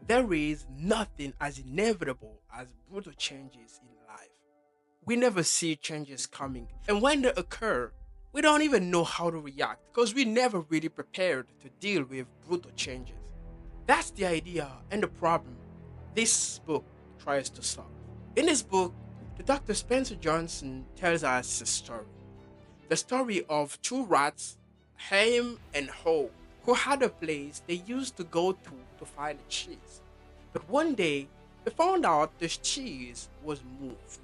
There is nothing as inevitable as brutal changes in life. We never see changes coming, and when they occur, we don't even know how to react because we never really prepared to deal with brutal changes. That's the idea and the problem this book tries to solve. In this book, the Dr. Spencer Johnson tells us a story. The story of two rats, Ham and Ho, who had a place they used to go to find cheese. But one day, they found out the cheese was moved.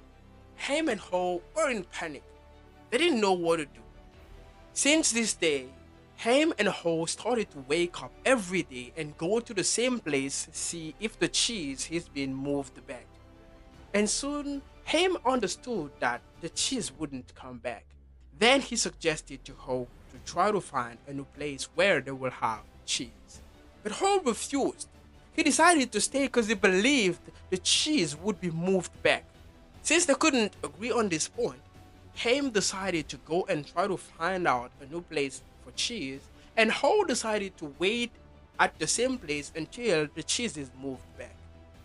Ham and Ho were in panic. They didn't know what to do. Since this day, Ham and Ho started to wake up every day and go to the same place to see if the cheese has been moved back. And soon, Ham understood that the cheese wouldn't come back. Then he suggested to Ho to try to find a new place where they will have cheese. But Ho refused. He decided to stay because he believed the cheese would be moved back. Since they couldn't agree on this point, Ham decided to go and try to find out a new place for cheese, and Ho decided to wait at the same place until the cheese is moved back.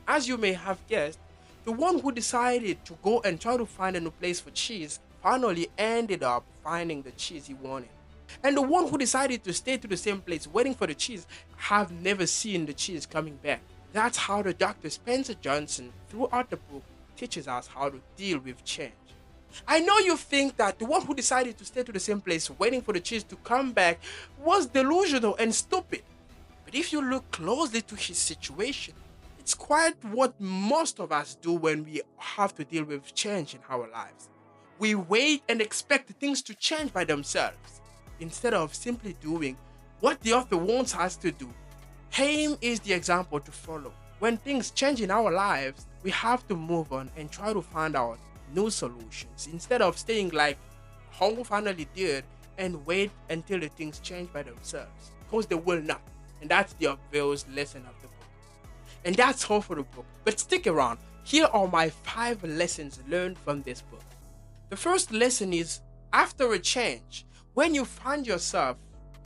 As you may have guessed, the one who decided to go and try to find a new place for cheese finally ended up finding the cheese he wanted. And the one who decided to stay to the same place waiting for the cheese have never seen the cheese coming back. That's how the Dr. Spencer Johnson throughout the book teaches us how to deal with change. I know you think that the one who decided to stay to the same place waiting for the cheese to come back was delusional and stupid. But if you look closely to his situation, it's quite what most of us do when we have to deal with change in our lives. We wait and expect things to change by themselves instead of simply doing what the author wants us to do. Ham is the example to follow. When things change in our lives, we have to move on and try to find out new solutions instead of staying like Hong finally did and wait until the things change by themselves, because they will not. And that's the obvious lesson of the book. And that's all for the book. But stick around. Here are my 5 lessons learned from this book. The first lesson is, after a change, when you find yourself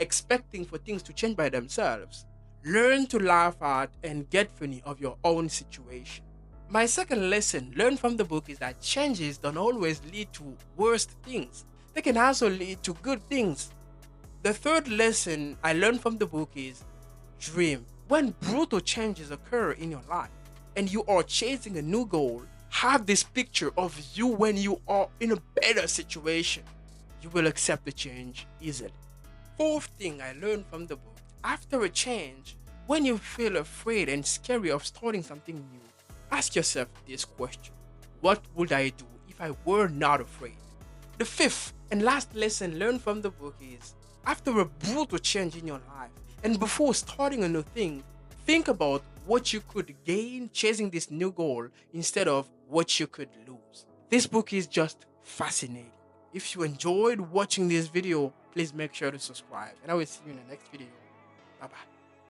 expecting for things to change by themselves, learn to laugh at and get funny of your own situation. My second lesson learned from the book is that changes don't always lead to worst things. They can also lead to good things. The third lesson I learned from the book is dream. When brutal changes occur in your life and you are chasing a new goal, have this picture of you when you are in a better situation. You will accept the change easily. Fourth thing I learned from the book, after a change, when you feel afraid and scary of starting something new, ask yourself this question: what would I do if I were not afraid? The fifth and last lesson learned from the book is, after a brutal change in your life and before starting a new thing, think about what you could gain chasing this new goal instead of what you could lose. This book is just fascinating. If you enjoyed watching this video, please make sure to subscribe, and I will see you in the next video. Bye bye.